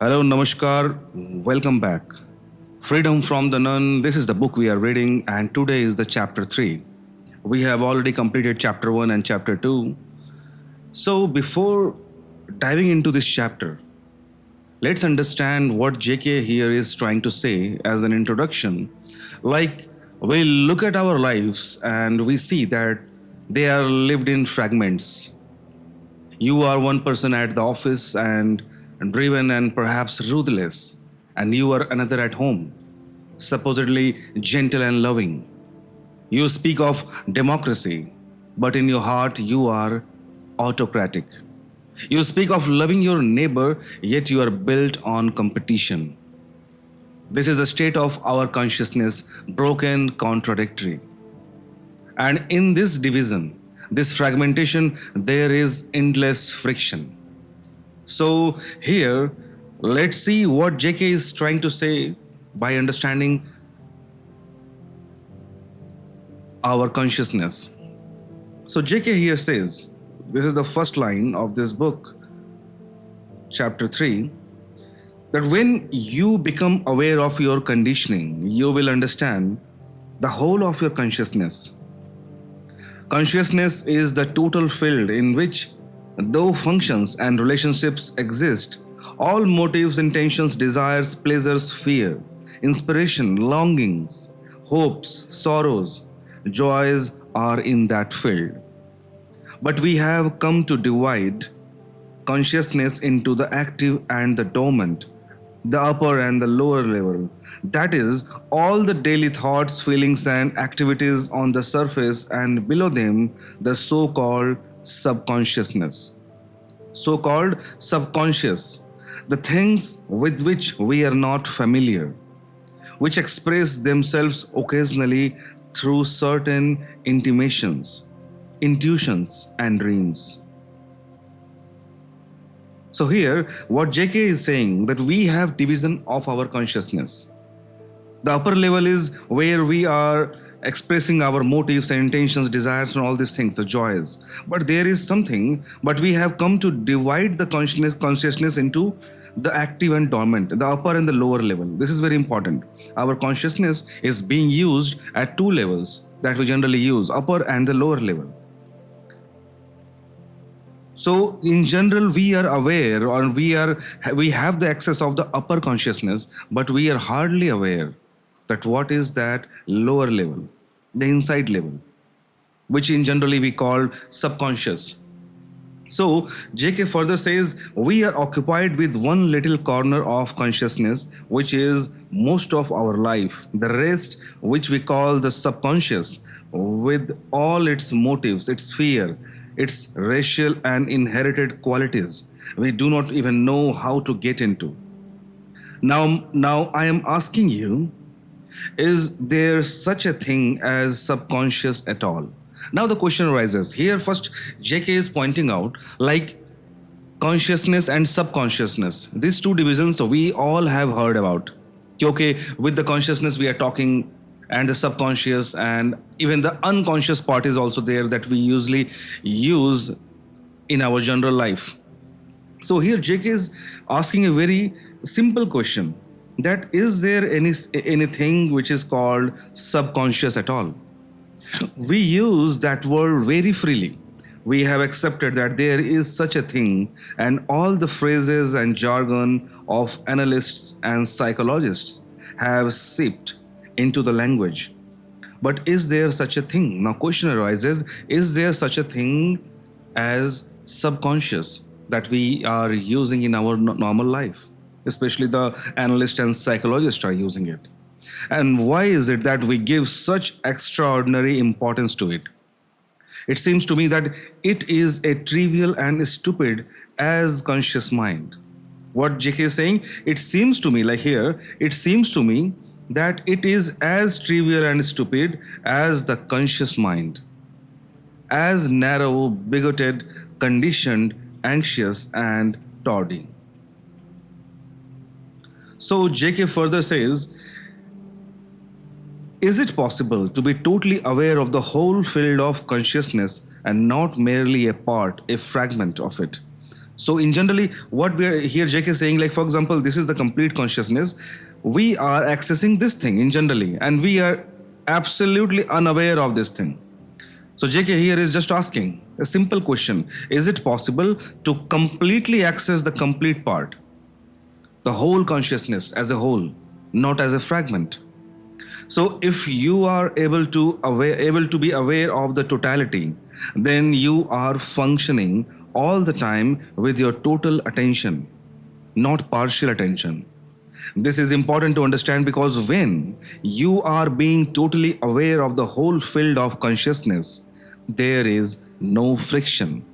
Hello, Namaskar. Welcome back. Freedom from the Nun. This is the book we are reading, and today is the chapter 3. We have already completed chapter 1 and chapter 2. So, before diving into this chapter, let's understand what JK here is trying to say as an introduction. Like, we look at our lives and we see that they are lived in fragments. You are one person at the office and driven and perhaps ruthless, and you are another at home, supposedly gentle and loving. You speak of democracy, but in your heart you are autocratic. You speak of loving your neighbor, yet you are built on competition. This is the state of our consciousness, broken, contradictory. And in this division, this fragmentation, there is endless friction. So, here, let's see what JK is trying to say by understanding our consciousness. So, JK here says, this is the first line of this book, chapter 3, that when you become aware of your conditioning, you will understand the whole of your consciousness. Consciousness is the total field in which, though functions and relationships exist, all motives, intentions, desires, pleasures, fear, inspiration, longings, hopes, sorrows, joys are in that field. But we have come to divide consciousness into the active and the dormant, the upper and the lower level. That is, all the daily thoughts, feelings, and activities on the surface, and below them, the so called subconsciousness. So called subconscious, the things with which we are not familiar, which express themselves occasionally through certain intimations, intuitions, and dreams. So here, what JK is saying that we have division of our consciousness. The upper level is where we are expressing our motives and intentions, desires, and all these things, the joys. But there is something, but we have come to divide the consciousness into the active and dormant, the upper and the lower level. This is very important. Our consciousness is being used at two levels that we generally use, upper and the lower level. So in general, we are aware, or we have the access of the upper consciousness, but we are hardly aware that what is that lower level, the inside level, which in generally we call subconscious. So JK further says we are occupied with one little corner of consciousness, which is most of our life. The rest, which we call the subconscious, with all its motives, its fear, its racial and inherited qualities, we do not even know how to get into. Now I am asking you, is there such a thing as subconscious at all? Now the question arises. Here first JK is pointing out like consciousness and subconsciousness. These two divisions we all have heard about. Okay, with the consciousness we are talking, and the subconscious and even the unconscious part is also there that we usually use in our general life. So here JK is asking a very simple question, that is there anything which is called subconscious at all? We use that word very freely. We have accepted that there is such a thing, and all the phrases and jargon of analysts and psychologists have seeped into the language. But is there such a thing? Now question arises, is there such a thing as subconscious that we are using in our normal life? Especially the analysts and psychologists are using it. And why is it that we give such extraordinary importance to it? It seems to me that it is as trivial and stupid as conscious mind. What JK is saying, it seems to me, like here, it seems to me that it is as trivial and stupid as the conscious mind, as narrow, bigoted, conditioned, anxious, and tawdry. So JK further says, is it possible to be totally aware of the whole field of consciousness and not merely a part, a fragment of it? So in generally, what we are here, JK is saying, like for example, this is the complete consciousness. We are accessing this thing in generally, and we are absolutely unaware of this thing. So JK here is just asking a simple question: is it possible to completely access the complete part, the whole consciousness as a whole, not as a fragment? So if you are able to be aware of the totality, then you are functioning all the time with your total attention, not partial attention. This is important to understand because when you are being totally aware of the whole field of consciousness, there is no friction.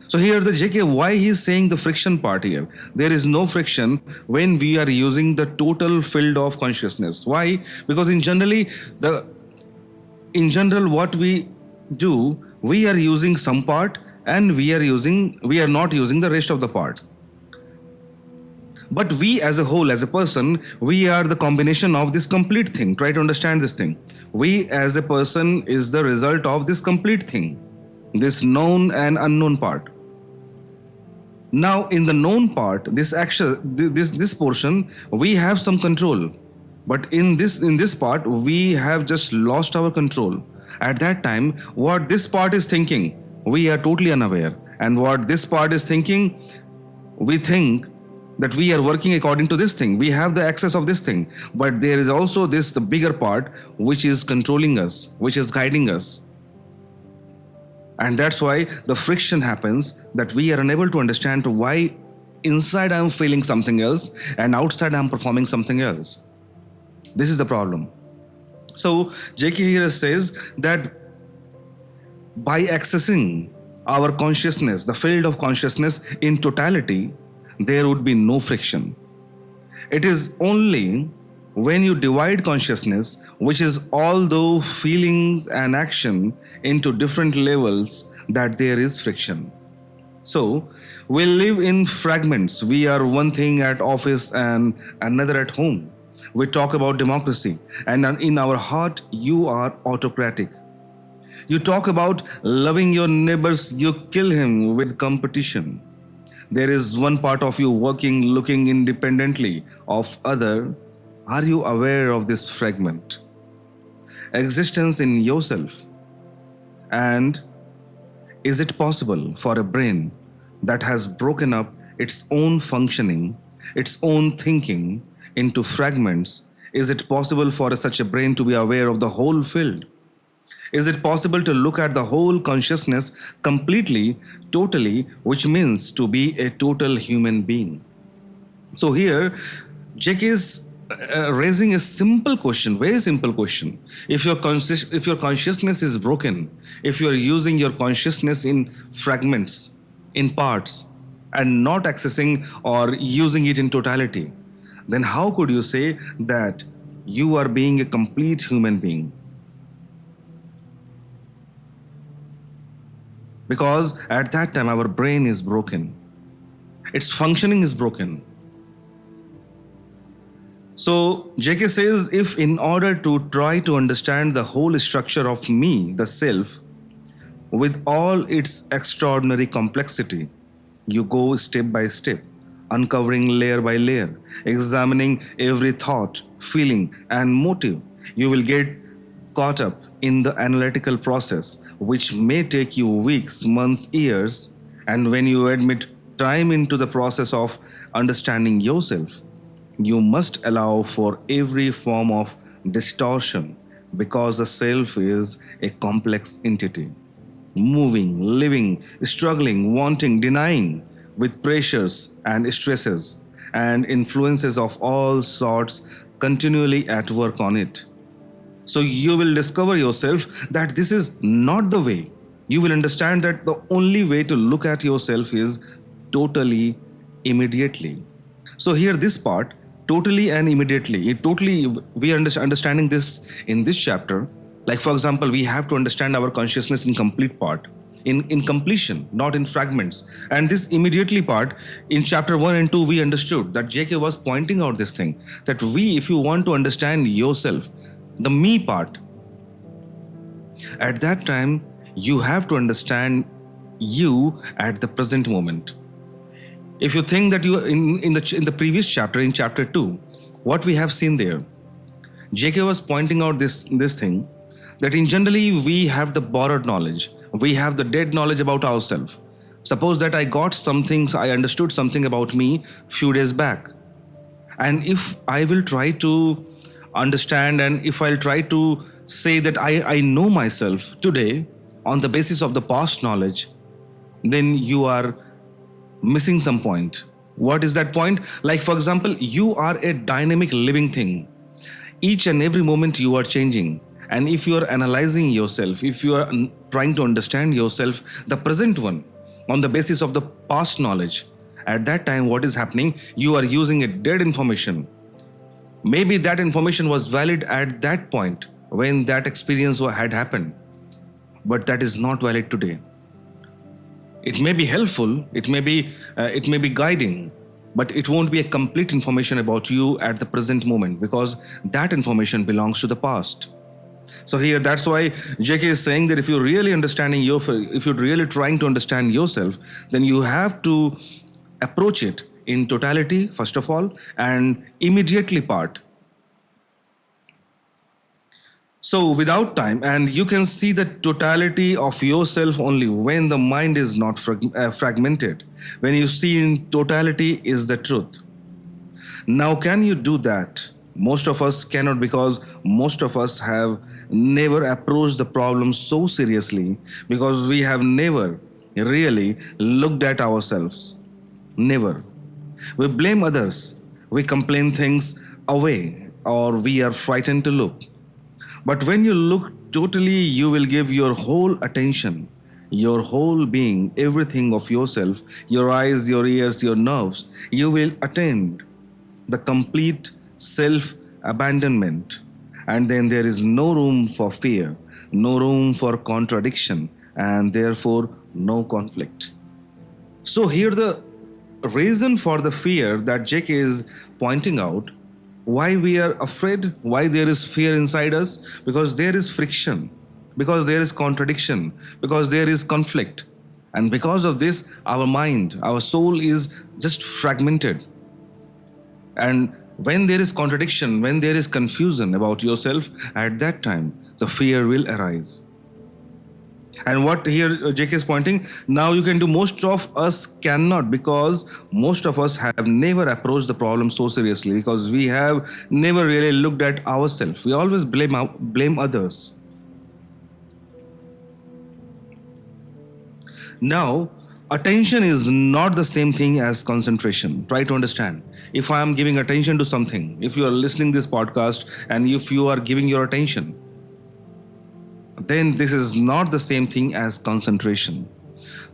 So here the JK, why he is saying the friction part here? There is no friction when we are using the total field of consciousness. Why? Because in general what we do, we are using some part and we are not using the rest of the part. But we as a whole, as a person, we are the combination of this complete thing. Try to understand this thing. We as a person is the result of this complete thing, this known and unknown part. Now in the known part, this portion, we have some control. But in this part, we have just lost our control. At that time, what this part is thinking, we are totally unaware. And what this part is thinking, we think that we are working according to this thing. We have the access of this thing. But there is also the bigger part, which is controlling us, which is guiding us. And that's why the friction happens, that we are unable to understand why inside I'm feeling something else and outside I'm performing something else. This is the problem. So JK here says that by accessing our consciousness, the field of consciousness in totality, there would be no friction. It is only when you divide consciousness, which is all the feelings and action, into different levels, that there is friction. So we live in fragments. We are one thing at office and another at home. We talk about democracy, and in our heart you are autocratic. You talk about loving your neighbors, you kill him with competition. There is one part of you working, looking independently of other. Are you aware of this fragment? Existence in yourself. And is it possible for a brain that has broken up its own functioning, its own thinking into fragments? Is it possible for such a brain to be aware of the whole field? Is it possible to look at the whole consciousness completely, totally, which means to be a total human being? So here, Jack is raising a simple question, very simple question. If your consciousness is broken, if you are using your consciousness in fragments, in parts, and not accessing or using it in totality, then how could you say that you are being a complete human being? Because at that time our brain is broken. Its functioning is broken. So JK says, if in order to try to understand the whole structure of me, the self, with all its extraordinary complexity, you go step by step, uncovering layer by layer, examining every thought, feeling, and motive, you will get caught up in the analytical process, which may take you weeks, months, years. And when you admit time into the process of understanding yourself, you must allow for every form of distortion, because the self is a complex entity, moving, living, struggling, wanting, denying, with pressures and stresses and influences of all sorts continually at work on it. So you will discover yourself that this is not the way. You will understand that the only way to look at yourself is totally, immediately. So here this part, totally and immediately, we are understanding this in this chapter. Like for example, we have to understand our consciousness in complete part, in completion, not in fragments. And this immediately part, in chapter 1 and 2, we understood that JK was pointing out this thing, that if you want to understand yourself, the me part, at that time, you have to understand you at the present moment. If you think that you in the previous chapter, in chapter 2, what we have seen there, JK was pointing out this thing, that in generally we have the borrowed knowledge, we have the dead knowledge about ourselves. Suppose that I got something, I understood something about me few days back, and if I will try to understand, and if I'll try to say that I know myself today on the basis of the past knowledge, then you are missing some point. What is that point? Like, for example, you are a dynamic living thing. Each and every moment you are changing. And if you are analyzing yourself, if you are trying to understand yourself, the present one, on the basis of the past knowledge, at that time, what is happening? You are using a dead information. Maybe that information was valid at that point when that experience had happened, but that is not valid today. It may be helpful, it may be guiding, but it won't be a complete information about you at the present moment, because that information belongs to the past. So here, that's why JK is saying that if you're really if you're really trying to understand yourself, then you have to approach it in totality, first of all, and immediately part. So without time, and you can see the totality of yourself only when the mind is not fragmented, when you see in totality is the truth. Now, can you do that? Most of us cannot, because most of us have never approached the problem so seriously, because we have never really looked at ourselves. Never. We blame others, we complain things away, or we are frightened to look. But when you look totally, you will give your whole attention, your whole being, everything of yourself, your eyes, your ears, your nerves, you will attend the complete self abandonment. And then there is no room for fear, no room for contradiction, and therefore no conflict. So here the reason for the fear that JK is pointing out, why we are afraid, why there is fear inside us, because there is friction, because there is contradiction, because there is conflict. And because of this, our mind, our soul is just fragmented. And when there is contradiction, when there is confusion about yourself, at that time, the fear will arise. And what here JK is pointing, now you can do, most of us cannot, because most of us have never approached the problem so seriously, because we have never really looked at ourselves. We always blame others. Now, attention is not the same thing as concentration. Try to understand. If I am giving attention to something, if you are listening this podcast and if you are giving your attention, then this is not the same thing as concentration.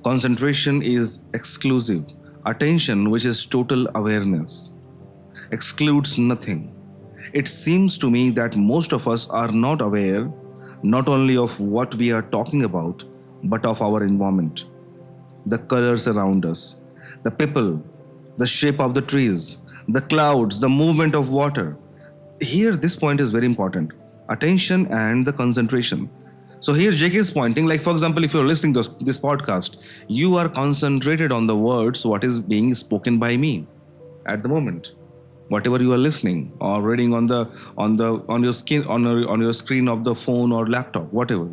Concentration is exclusive. Attention, which is total awareness, excludes nothing. It seems to me that most of us are not aware not only of what we are talking about, but of our environment, the colors around us, the people, the shape of the trees, the clouds, the movement of water. Here, this point is very important. Attention and the concentration. So here JK is pointing, like, for example, if you're listening to this podcast, you are concentrated on the words, what is being spoken by me at the moment. Whatever you are listening or reading on your screen of the phone or laptop, whatever.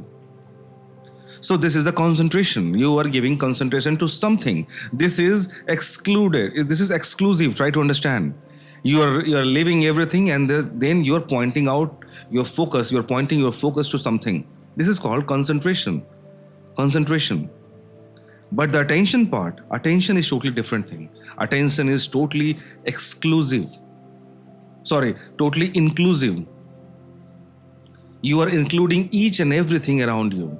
So this is the concentration. You are giving concentration to something. This is excluded. This is exclusive. Try to understand. You are leaving everything, and then you are pointing out your focus. You are pointing your focus to something. This is called concentration. Concentration. But the attention part, attention is totally different thing. Attention is totally exclusive. Totally inclusive. You are including each and everything around you.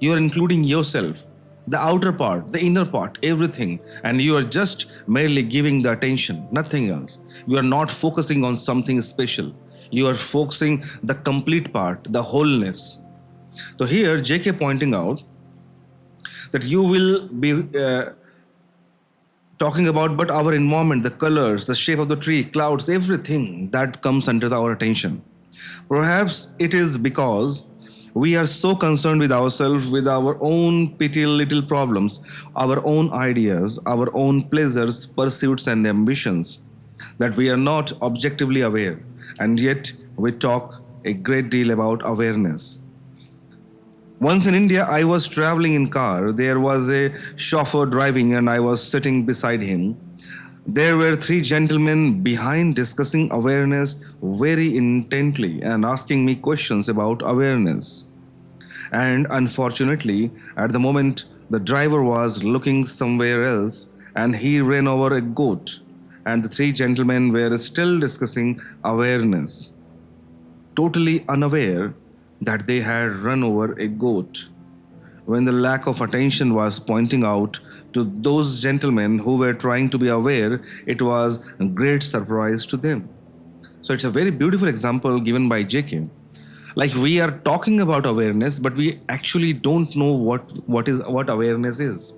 You are including yourself, the outer part, the inner part, everything. And you are just merely giving the attention, nothing else. You are not focusing on something special. You are focusing the complete part, the wholeness. So here JK pointing out that you will be talking about, but our environment, the colors, the shape of the tree, clouds, everything that comes under our attention. Perhaps it is because We are so concerned with ourselves, with our own petty little problems, our own ideas, our own pleasures, pursuits, and ambitions, that we are not objectively aware. And yet, we talk a great deal about awareness. Once in India, I was traveling in car. There was a chauffeur driving, and I was sitting beside him. There were three gentlemen behind discussing awareness very intently and asking me questions about awareness. And unfortunately, at the moment, the driver was looking somewhere else and he ran over a goat. And the three gentlemen were still discussing awareness, totally unaware that they had run over a goat. When the lack of attention was pointing out to those gentlemen who were trying to be aware, it was a great surprise to them. So it's a very beautiful example given by JK. Like we are talking about awareness, but we actually don't know what awareness is.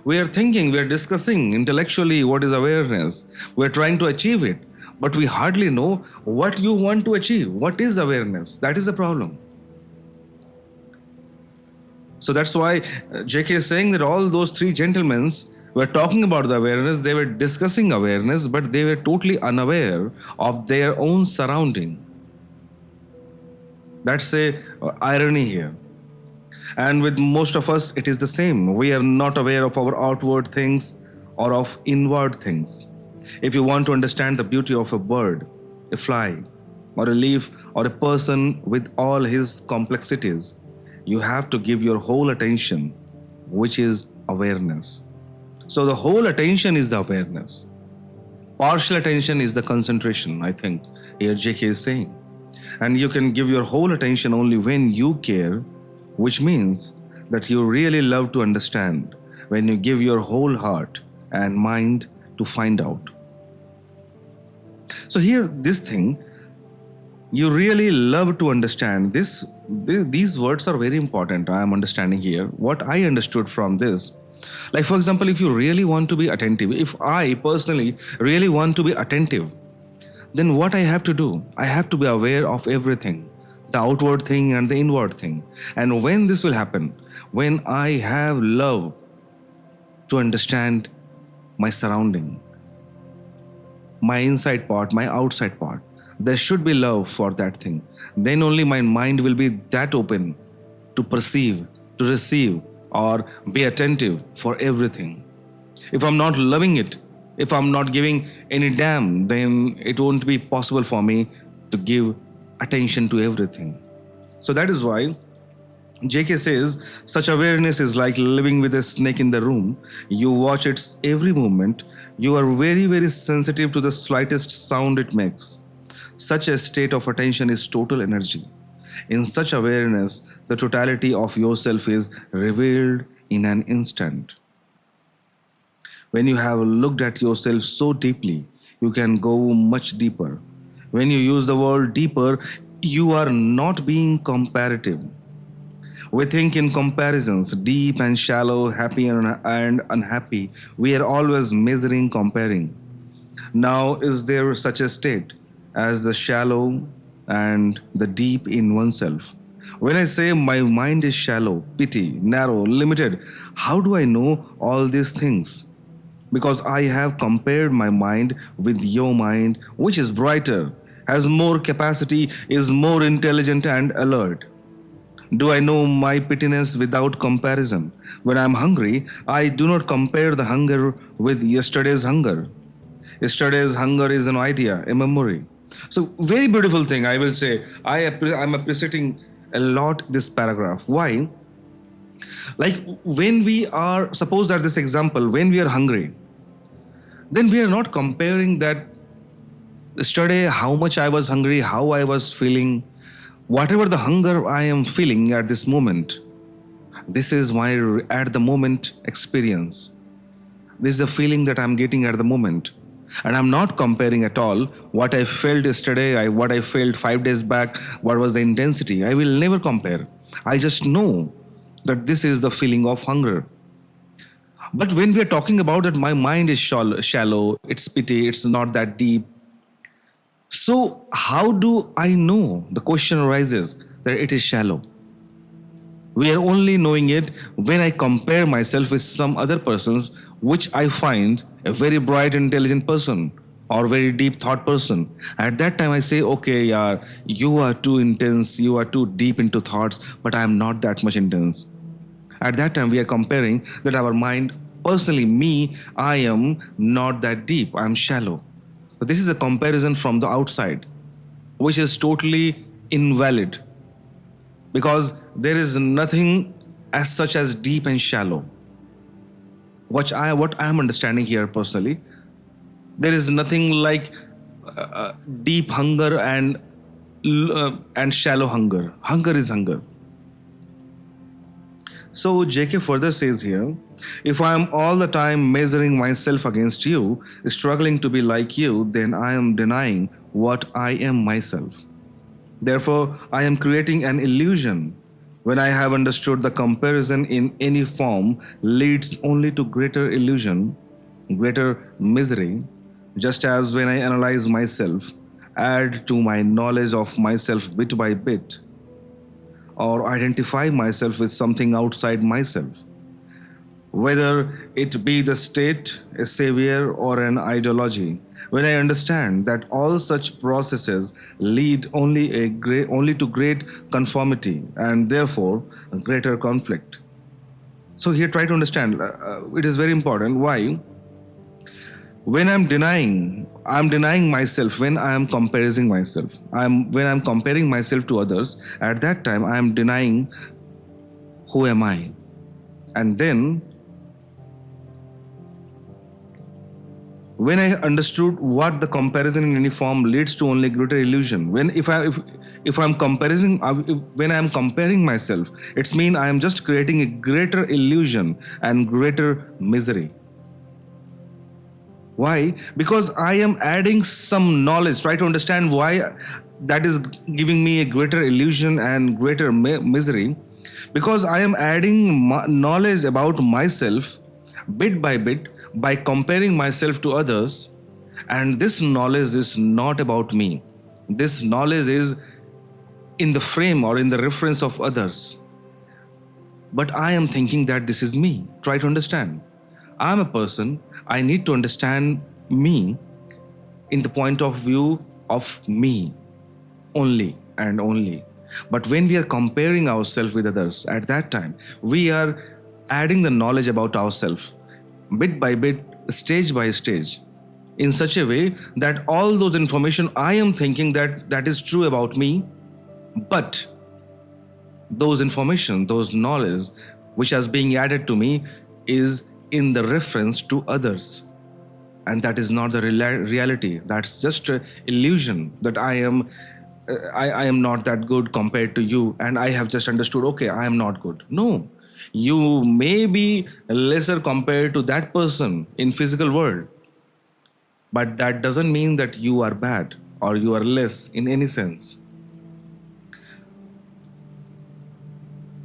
We are thinking, we are discussing intellectually what is awareness. We are trying to achieve it, but we hardly know what you want to achieve. What is awareness? That is the problem. So that's why JK is saying that all those three gentlemen were talking about the awareness, they were discussing awareness, but they were totally unaware of their own surrounding. That's a irony here. And with most of us, it is the same. We are not aware of our outward things or of inward things. If you want to understand the beauty of a bird, a fly, or a leaf, or a person with all his complexities, you have to give your whole attention, which is awareness. So the whole attention is the awareness. Partial attention is the concentration, I think, here JK is saying. And you can give your whole attention only when you care, which means that you really love to understand, when you give your whole heart and mind to find out. So here, this thing, you really love to understand this. These words are very important. I am understanding here what I understood from this. Like for example, if you really want to be attentive, if I personally really want to be attentive, then what I have to do? I have to be aware of everything, the outward thing and the inward thing. And when this will happen, when I have love to understand my surrounding, my inside part, my outside part, there should be love for that thing. Then only my mind will be that open to perceive, to receive, or be attentive for everything. If I'm not loving it, if I'm not giving any damn, then it won't be possible for me to give attention to everything. So that is why JK says such awareness is like living with a snake in the room. You watch its every movement. You are very, very sensitive to the slightest sound it makes. Such a state of attention is total energy. In such awareness, the totality of yourself is revealed in an instant. When you have looked at yourself so deeply, you can go much deeper. When you use the word deeper, you are not being comparative. We think in comparisons, deep and shallow, happy and unhappy. We are always measuring, comparing. Now, is there such a state as the shallow and the deep in oneself? When I say my mind is shallow, petty, narrow, limited, how do I know all these things? Because I have compared my mind with your mind, which is brighter, has more capacity, is more intelligent and alert. Do I know my pettiness without comparison? When I am hungry, I do not compare the hunger with yesterday's hunger. Yesterday's hunger is an idea, a memory. So very beautiful thing, I will say. I'm appreciating a lot this paragraph. Why? Like when we are, suppose that this example, when we are hungry, then we are not comparing that yesterday how much I was hungry, how I was feeling, whatever the hunger I am feeling at this moment. This is my at the moment experience. This is the feeling that I'm getting at the moment. And I'm not comparing at all what I felt yesterday, what I felt 5 days back, what was the intensity. I will never compare. I just know that this is the feeling of hunger. But when we are talking about that, my mind is shallow, it's petty, it's not that deep. So how do I know? The question arises that it is shallow. We are only knowing it when I compare myself with some other persons, which I find a very bright, intelligent person or very deep thought person. At that time, I say, okay, yeah, you are too intense, you are too deep into thoughts, but I am not that much intense. At that time, we are comparing that our mind, personally, me, I am not that deep, I am shallow. But this is a comparison from the outside, which is totally invalid because there is nothing as such as deep and shallow. What I am understanding here personally, there is nothing like deep hunger and shallow hunger. Hunger is hunger. So JK further says here, if I am all the time measuring myself against you, struggling to be like you, then I am denying what I am myself. Therefore, I am creating an illusion. When I have understood the comparison in any form leads only to greater illusion, greater misery, just as when I analyze myself, add to my knowledge of myself bit by bit, or identify myself with something outside myself, whether it be the state, a savior, or an ideology. When I understand that all such processes lead only to great conformity and therefore greater conflict. So here, try to understand. It is very important. Why? When I'm denying myself. When I am comparing myself, when I'm comparing myself to others. At that time, I am denying who am I, and then when I understood what the comparison in any form leads to only greater illusion. If I'm comparing, when I'm comparing myself, it's mean I am just creating a greater illusion and greater misery. Why? Because I am adding some knowledge. Try to understand why that is giving me a greater illusion and greater misery. Because I am adding knowledge about myself bit by comparing myself to others, and this knowledge is not about me. This knowledge is in the frame or in the reference of others. But I am thinking that this is me. Try to understand. I am a person. I need to understand me in the point of view of me only and only. But when we are comparing ourselves with others, at that time, we are adding the knowledge about ourselves bit by bit, stage by stage, in such a way that all those information I am thinking that is true about me, but those information, those knowledge which is being added to me is in the reference to others, and that is not the reality. That's just an illusion that I am not that good compared to you, and I have just understood, okay, I am not good. No, you may be lesser compared to that person in physical world, but that doesn't mean that you are bad or you are less in any sense.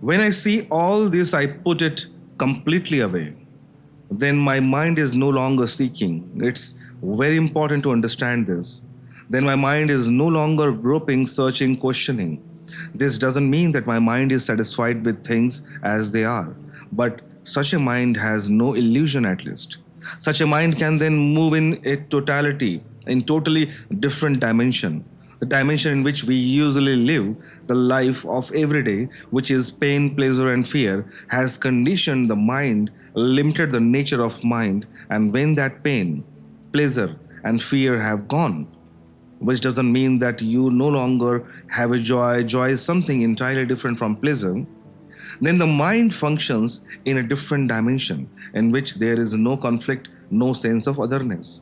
When I see all this, I put it completely away. Then my mind is no longer seeking. It's very important to understand this. Then my mind is no longer groping, searching, questioning. This doesn't mean that my mind is satisfied with things as they are, but such a mind has no illusion at least. Such a mind can then move in a totality, in totally different dimension. The dimension in which we usually live, the life of every day, which is pain, pleasure, and fear, has conditioned the mind, limited the nature of mind, and when that pain, pleasure, and fear have gone, which doesn't mean that you no longer have a joy. Joy is something entirely different from pleasure. Then the mind functions in a different dimension in which there is no conflict, no sense of otherness.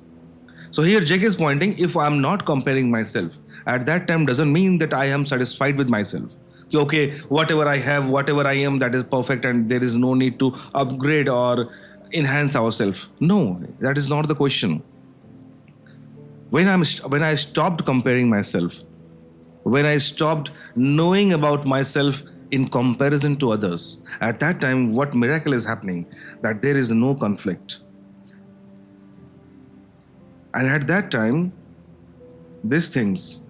So here JK is pointing, if I'm not comparing myself, at that time doesn't mean that I am satisfied with myself. Okay, whatever I have, whatever I am, that is perfect and there is no need to upgrade or enhance ourselves. No, that is not the question. When I stopped comparing myself, when I stopped knowing about myself in comparison to others, at that time what miracle is happening? That there is no conflict. And at that time, these things,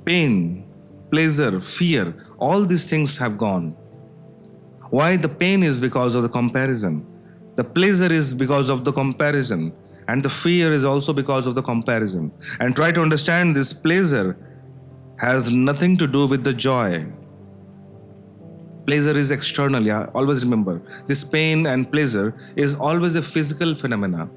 pain, pleasure, fear, all these things have gone. Why? The pain is because of the comparison. The pleasure is because of the comparison. And the fear is also because of the comparison. And try to understand this pleasure has nothing to do with the joy. Pleasure is external, yeah. Always remember, this pain and pleasure is always a physical phenomena.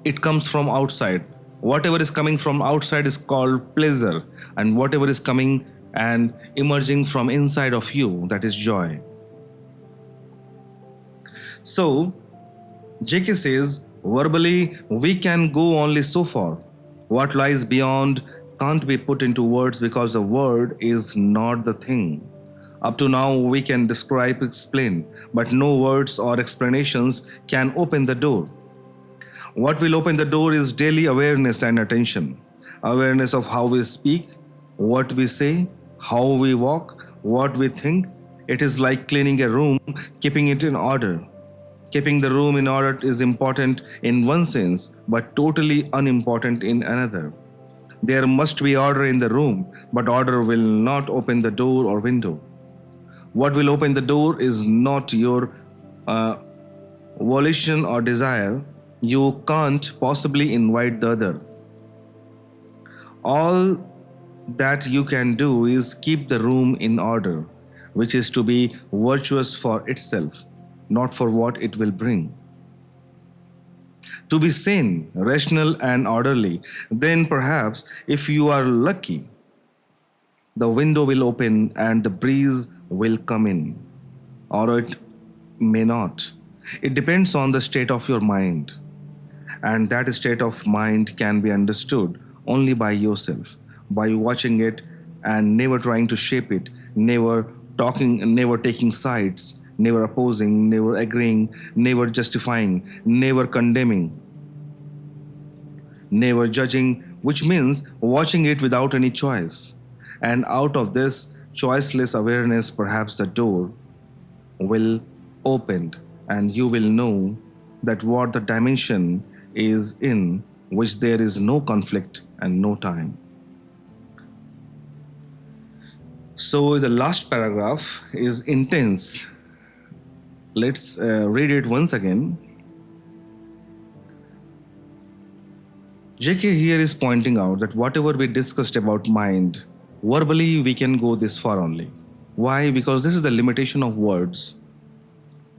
It comes from outside. Whatever is coming from outside is called pleasure, and whatever is coming and emerging from inside of you, that is joy. So, J.K. says, verbally, we can go only so far. What lies beyond can't be put into words because the word is not the thing. Up to now, we can describe, explain, but no words or explanations can open the door. What will open the door is daily awareness and attention. Awareness of how we speak, what we say, how we walk, what we think. It is like cleaning a room, keeping it in order. Keeping the room in order is important in one sense, but totally unimportant in another. There must be order in the room, but order will not open the door or window. What will open the door is not your volition or desire. You can't possibly invite the other. All that you can do is keep the room in order, which is to be virtuous for itself, not for what it will bring. To be sane, rational, and orderly, then perhaps, if you are lucky, the window will open and the breeze will come in, or it may not. It depends on the state of your mind, and that state of mind can be understood only by yourself, by watching it and never trying to shape it, never talking, never taking sides, never opposing, never agreeing, never justifying, never condemning, never judging, which means watching it without any choice. And out of this choiceless awareness, perhaps the door will open and you will know that what the dimension is in which there is no conflict and no time. So the last paragraph is intense. Let's read it once again. J.K. here is pointing out that whatever we discussed about mind, verbally we can go this far only. Why? Because this is the limitation of words.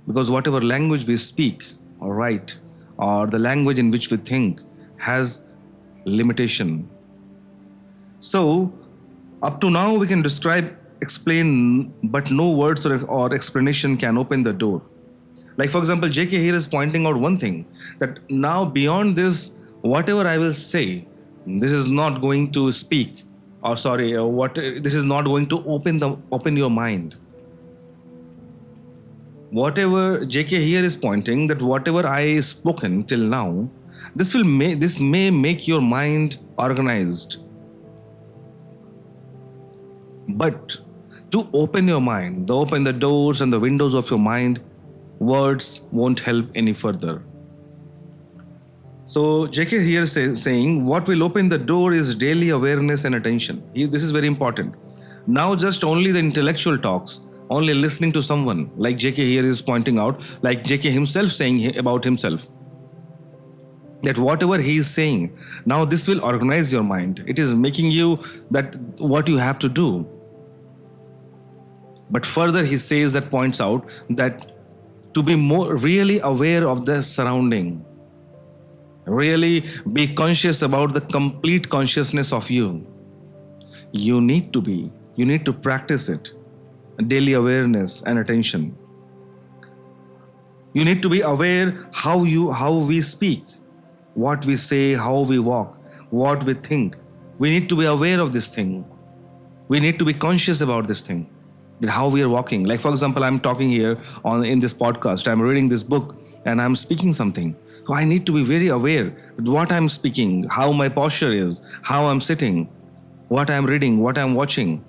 Because whatever language we speak or write, or the language in which we think, has limitation. So, up to now we can describe, explain, but no words or explanation can open the door. Like for example, J.K. here is pointing out one thing, that now beyond this, whatever I will say, this is not going to speak, or this is not going to open your mind. Whatever J.K. here is pointing, that whatever I spoken till now, this may make your mind organized. But to open your mind, to open the doors and the windows of your mind, words won't help any further. So J.K. here is saying what will open the door is daily awareness and attention. This is very important. Now just only the intellectual talks, only listening to someone, like J.K. here is pointing out, like J.K. himself saying about himself, that whatever he is saying, now this will organize your mind. It is making you that what you have to do. But further he says, that points out that to be more really aware of the surrounding, really be conscious about the complete consciousness of you. You need to practice it. Daily awareness and attention. You need to be aware how we speak, what we say, how we walk, what we think. We need to be aware of this thing. We need to be conscious about this thing, that how we are walking. Like for example, I'm talking here in this podcast, I'm reading this book and I'm speaking something. So I need to be very aware that what I'm speaking, how my posture is, how I'm sitting, what I'm reading, what I'm watching,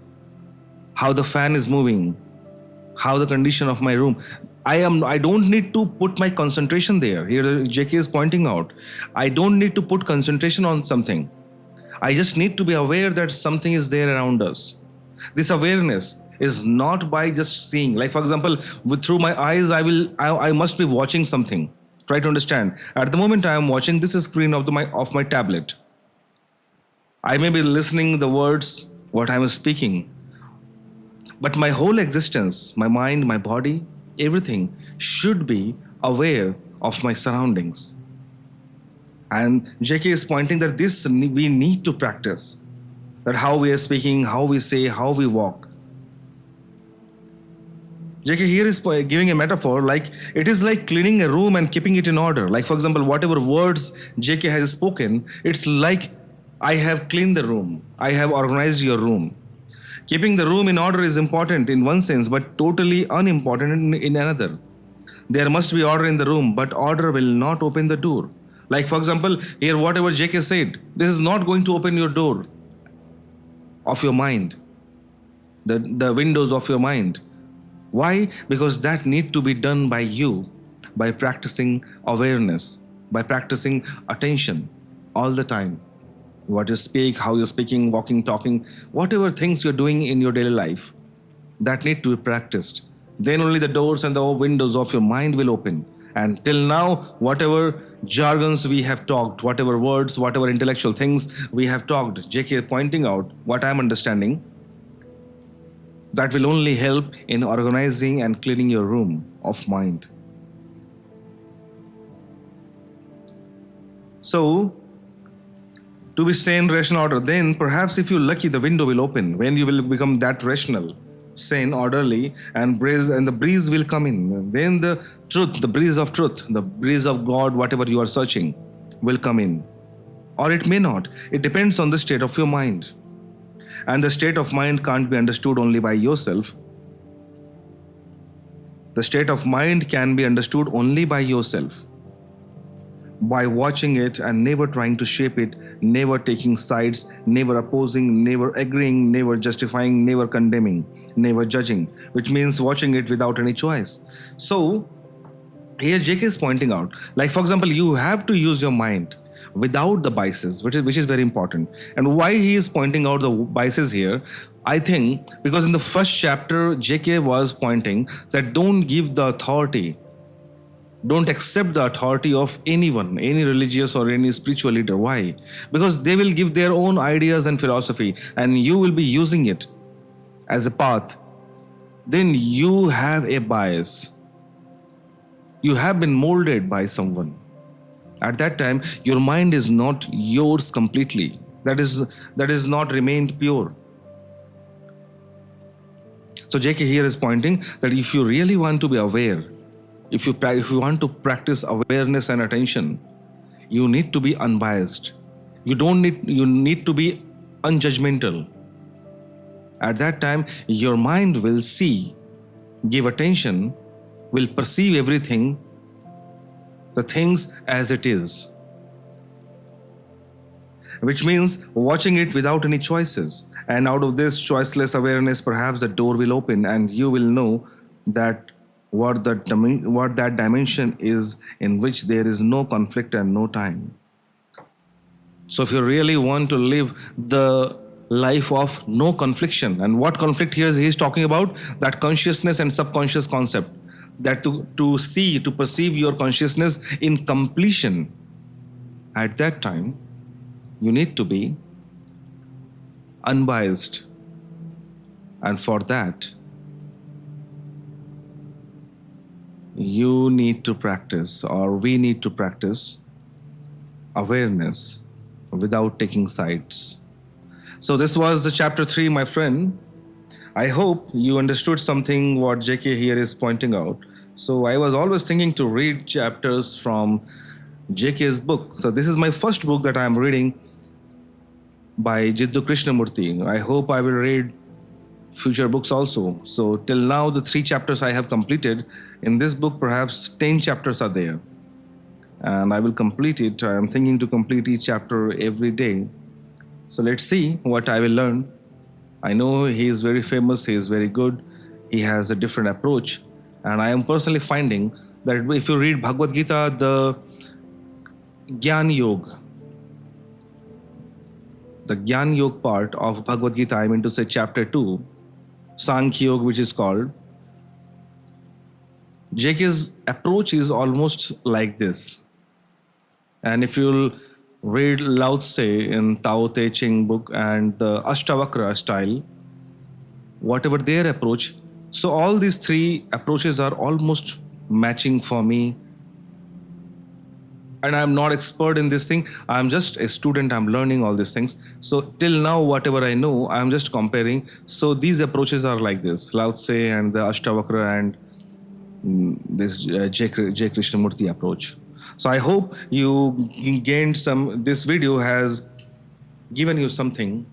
how the fan is moving, how the condition of my room. I don't need to put my concentration there. Here J.K. is pointing out, I don't need to put concentration on something. I just need to be aware that something is there around us. This awareness is not by just seeing. Like for example, through my eyes, I must be watching something. Try to understand. At the moment, I am watching this screen of my tablet. I may be listening the words what I am speaking, but my whole existence, my mind, my body, everything should be aware of my surroundings. And JK is pointing that this we need to practice. That how we are speaking, how we say, how we walk. JK here is giving a metaphor like it is like cleaning a room and keeping it in order. Like for example, whatever words JK has spoken, it's like I have cleaned the room. I have organized your room. Keeping the room in order is important in one sense, but totally unimportant in another. There must be order in the room, but order will not open the door. Like for example, here whatever JK said, this is not going to open your door of your mind, the windows of your mind. Why? Because that need to be done by you, by practicing awareness, by practicing attention all the time. What you speak, how you're speaking, walking, talking, whatever things you're doing in your daily life, that need to be practiced. Then only the doors and the windows of your mind will open. And till now, whatever jargons we have talked, whatever words, whatever intellectual things we have talked, JK pointing out what I'm understanding, that will only help in organizing and cleaning your room of mind. So, to be sane, rational, order, then perhaps if you're lucky, the window will open when you will become that rational, sane, orderly, and the breeze will come in. Then the truth, the breeze of truth, the breeze of God, whatever you are searching, will come in. Or it may not. It depends on the state of your mind. And the state of mind can't be understood only by yourself. The state of mind can be understood only by yourself. By watching it and never trying to shape it, never taking sides, never opposing, never agreeing, never justifying, never condemning, never judging, which means watching it without any choice. So, here JK is pointing out, like for example, you have to use your mind without the biases, which is very important. And why he is pointing out the biases here, I think because in the first chapter, JK was pointing that don't give the authority, don't accept the authority of anyone, any religious or any spiritual leader. Why? Because they will give their own ideas and philosophy and you will be using it as a path. Then you have a bias. You have been molded by someone. At that time, your mind is not yours completely. That is not remained pure. So JK here is pointing that if you really want to be aware, if you want to practice awareness and attention, you need to be unbiased. You need to be unjudgmental. At that time, your mind will see, give attention, will perceive everything, the things as it is. Which means watching it without any choices. And out of this choiceless awareness, perhaps the door will open and you will know that what that dimension is in which there is no conflict and no time. So if you really want to live the life of no confliction, and what conflict here is he is talking about, that consciousness and subconscious concept, that to see, to perceive your consciousness in completion, at that time you need to be unbiased. And for that, you need to practice, or we need to practice, awareness without taking sides. So this was the chapter 3, my friend. I hope you understood something what JK here is pointing out. So I was always thinking to read chapters from JK's book. So this is my first book that I am reading by J.Krishnamurti. I hope I will read future books also. So till now the 3 chapters I have completed. In this book perhaps 10 chapters are there. And I will complete it. I am thinking to complete each chapter every day. So let's see what I will learn. I know he is very famous, he is very good, he has a different approach. And I am personally finding that if you read Bhagavad Gita, the Gyan Yoga, the Gyan Yoga part of Bhagavad Gita, I mean to say chapter 2, Sankhya Yoga, which is called, JK's approach is almost like this. And if you'll read Lao Tse in Tao Te Ching book and the Ashtavakra style, whatever their approach, so all these three approaches are almost matching for me. And I'm not expert in this thing. I'm just a student. I'm learning all these things. So till now, whatever I know, I'm just comparing. So these approaches are like this: Lao Tse and the Ashtavakra and this J. Krishnamurti approach. So I hope you gained some. This video has given you something,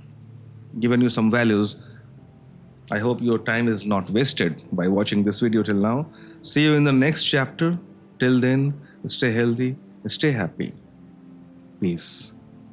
given you some values. I hope your time is not wasted by watching this video till now. See you in the next chapter. Till then, stay healthy, stay happy. Peace.